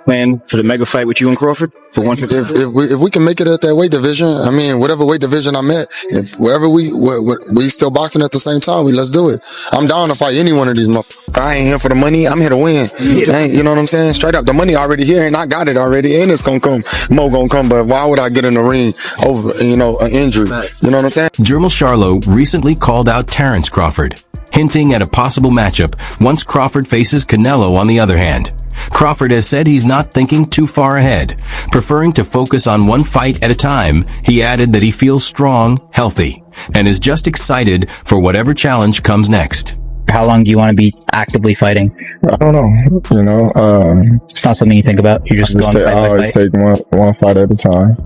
plan for the mega fight with you and Crawford for 150? If we can make it at that weight division, I mean, whatever weight division I'm at, if wherever we still boxing at the same time, let's do it. I'm down to fight any one of these motherfuckers. I ain't here for the money. I'm here to win. You know what I'm saying? Straight up, the money already here, and I got it already, and it's gonna come. Mo gonna come, but why would I get in the ring over, an injury? You know what I'm saying? Jermell Charlo recently called out Terence Crawford, hinting at a possible matchup once Crawford faces Canelo on the other hand. Crawford has said he's not thinking too far ahead, preferring to focus on one fight at a time. He added that he feels strong, healthy, and is just excited for whatever challenge comes next. How long do you want to be actively fighting? I don't know. It's not something you think about. You're just going fight by fight. I always take one fight at a time.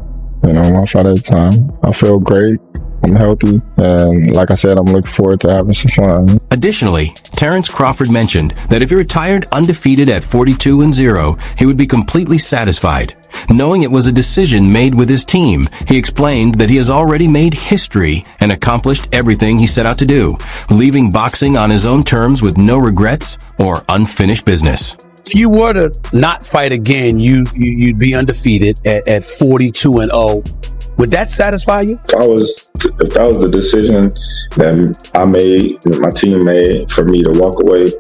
One fight at a time. I feel great. I'm healthy, and like I said, I'm looking forward to having some fun. Additionally, Terence Crawford mentioned that if he retired undefeated at 42-0, he would be completely satisfied. Knowing it was a decision made with his team, he explained that he has already made history and accomplished everything he set out to do, leaving boxing on his own terms with no regrets or unfinished business. If you were to not fight again, you'd be undefeated at 42-0. Would that satisfy you? If that was the decision that I made, that my team made for me to walk away,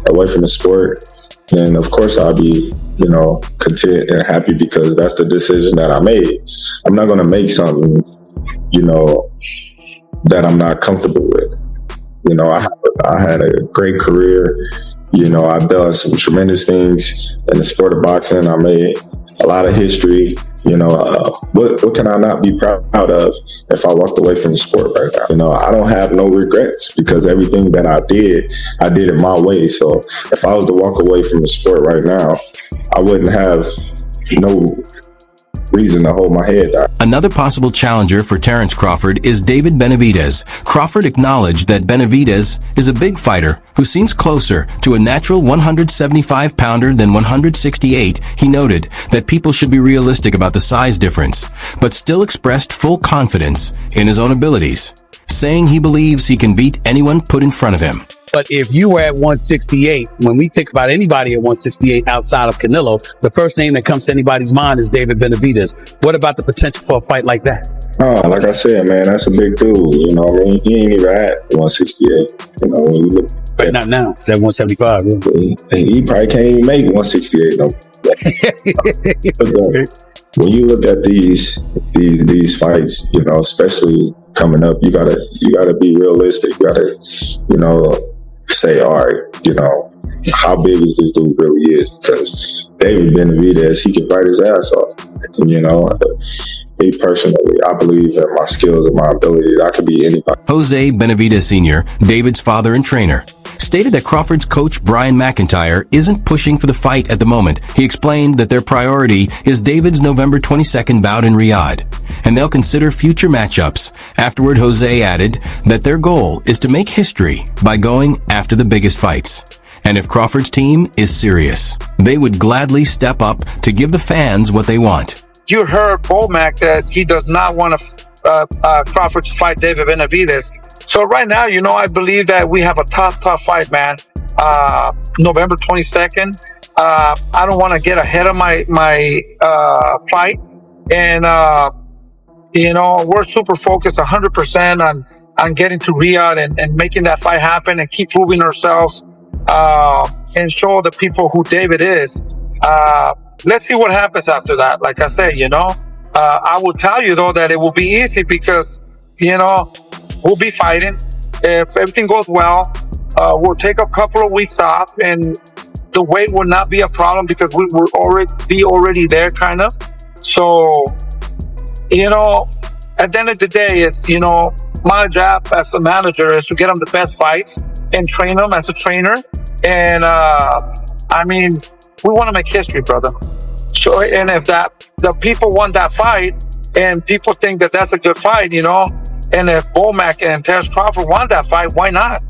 away from the sport, then of course I'll be, content and happy because that's the decision that I made. I'm not going to make something, that I'm not comfortable with. I had a great career. I've done some tremendous things in the sport of boxing. I made a lot of history. What can I not be proud of if I walked away from the sport right now? I don't have no regrets because everything that I did it my way. So if I was to walk away from the sport right now, I wouldn't have no reason to hold my head down. Another possible challenger for Terence Crawford is David Benavidez. Crawford acknowledged that Benavidez is a big fighter who seems closer to a natural 175-pounder than 168. He noted that people should be realistic about the size difference, but still expressed full confidence in his own abilities, saying he believes he can beat anyone put in front of him. But if you were at 168, when we think about anybody at 168 outside of Canelo, the first name that comes to anybody's mind is David Benavidez. What about the potential for a fight like that? Oh, like I said, man, that's a big dude. He ain't even at 168. When you look, but not now. It's at 175. Yeah. He probably can't even make 168 though. When you look at these fights, especially coming up, you gotta be realistic. You gotta, say, all right, how big is this dude really is? Because David Benavidez, he can fight his ass off. Me personally, I believe in my skills and my ability that I could be anybody. Jose Benavidez Sr., David's father and trainer, stated that Crawford's coach Brian McIntyre isn't pushing for the fight at the moment. He explained that their priority is David's November 22nd bout in Riyadh, and they'll consider future matchups. Afterward, Jose added that their goal is to make history by going after the biggest fights. And if Crawford's team is serious, they would gladly step up to give the fans what they want. You heard Bomac that he does not want Crawford to fight David Benavidez. So right now, I believe that we have a tough fight, man. November 22nd. I don't want to get ahead of my fight. And, we're super focused 100% on getting to Riyadh and making that fight happen and keep proving ourselves and show the people who David is. Let's see what happens after that. Like I said, I will tell you, though, that it will be easy because, we'll be fighting. If everything goes well, we'll take a couple of weeks off and the weight will not be a problem because we will already there, kind of. So, at the end of the day, it's, my job as the manager is to get them the best fights and train them as a trainer. And, we want to make history, brother. So, and if the people want that fight and people think that that's a good fight, and if Bomac and Terence Crawford want that fight, why not?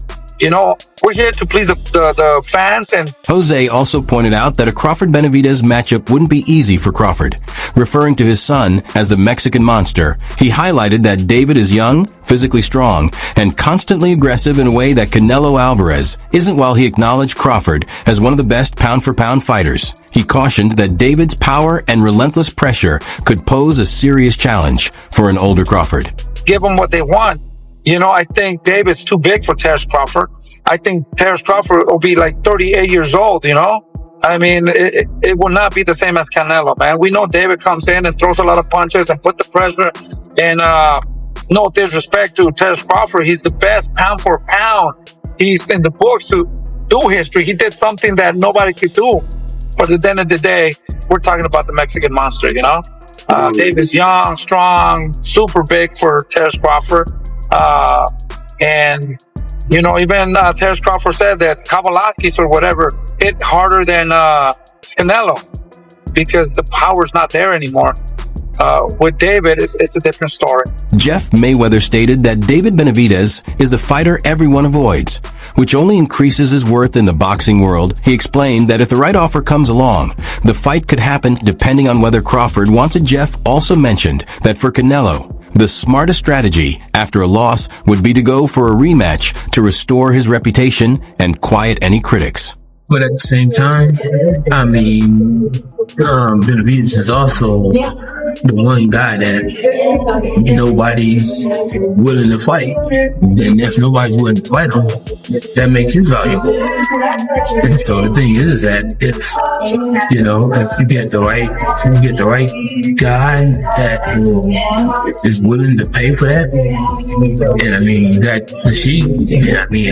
We're here to please the fans. And Jose also pointed out that a Crawford-Benavidez matchup wouldn't be easy for Crawford. Referring to his son as the Mexican monster, he highlighted that David is young, physically strong, and constantly aggressive in a way that Canelo Alvarez isn't, while he acknowledged Crawford as one of the best pound-for-pound fighters. He cautioned that David's power and relentless pressure could pose a serious challenge for an older Crawford. Give them what they want. You know, I think David's too big for Terence Crawford. I think Terence Crawford will be like 38 years old, you know? I mean, it will not be the same as Canelo, man. We know David comes in and throws a lot of punches and put the pressure. And no disrespect to Terence Crawford, he's the best pound for pound. He's in the books to do history. He did something that nobody could do. But at the end of the day, we're talking about the Mexican monster, you know? David's young, strong, super big for Terence Crawford. And, you know, even Terence Crawford said that Kavalaskis or whatever hit harder than Canelo because the power's not there anymore. With David, it's a different story. Jeff Mayweather stated that David Benavidez is the fighter everyone avoids, which only increases his worth in the boxing world. He explained that if the right offer comes along, the fight could happen depending on whether Crawford wants it. Jeff also mentioned that for Canelo, the smartest strategy after a loss would be to go for a rematch to restore his reputation and quiet any critics. But at the same time, I mean, Benavidez is also the one guy that nobody's willing to fight. And if nobody's willing to fight him, that makes his value go up. And so the thing is that if you get the right guy that is willing to pay for that, and I mean,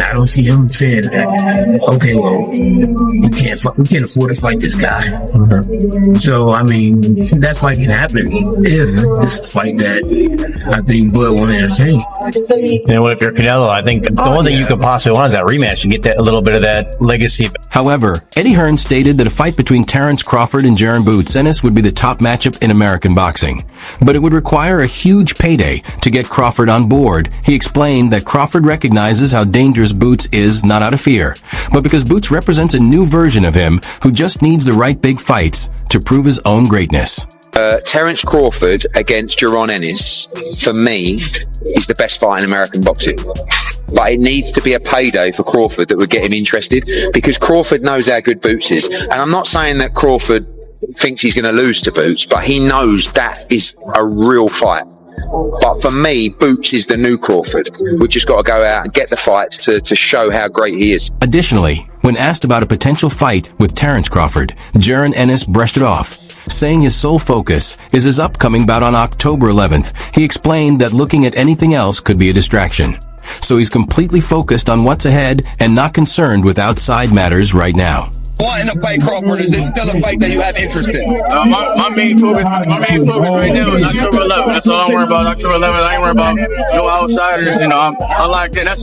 I don't see him saying that, okay, well, we can't afford to fight this guy. Mm-hmm. So, I mean, that fight can happen if it's a fight that I think Bud want to entertain. And if you're Canelo, I think the one thing you could possibly want is that rematch and get that a little bit of that legacy. However, Eddie Hearn stated that a fight between Terence Crawford and Jaron Ennis would be the top matchup in American boxing. But it would require a huge payday to get Crawford on board. He explained that Crawford recognizes how dangerous Boots is, not out of fear, but because Boots represents a new version of him who just needs the right big fights to prove his own greatness. Terence Crawford against Jaron Ennis, for me, is the best fight in American boxing. But it needs to be a payday for Crawford that would get him interested, because Crawford knows how good Boots is. And I'm not saying that Crawford thinks he's going to lose to Boots, but he knows that is a real fight. But for me, Boots is the new Crawford. We've just got to go out and get the fights to show how great he is. Additionally, when asked about a potential fight with Terence Crawford, Jaron Ennis brushed it off, saying his sole focus is his upcoming bout on October 11th. He explained that looking at anything else could be a distraction. So he's completely focused on what's ahead and not concerned with outside matters right now. Wanting to fight Crawford, is it still a fight that you have interest in? My main focus right now is October 11th. That's all I'm worried about. October 11th. I ain't worried about no outsiders. You know, I'm like that. That's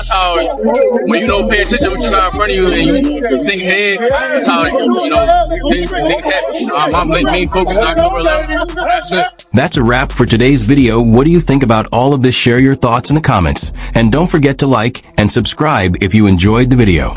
how when you pay attention to what you got in front of you and you think ahead. That's how things happen. You know, my main focus is October 11th. That's it. That's a wrap for today's video. What do you think about all of this? Share your thoughts in the comments, and don't forget to like and subscribe if you enjoyed the video.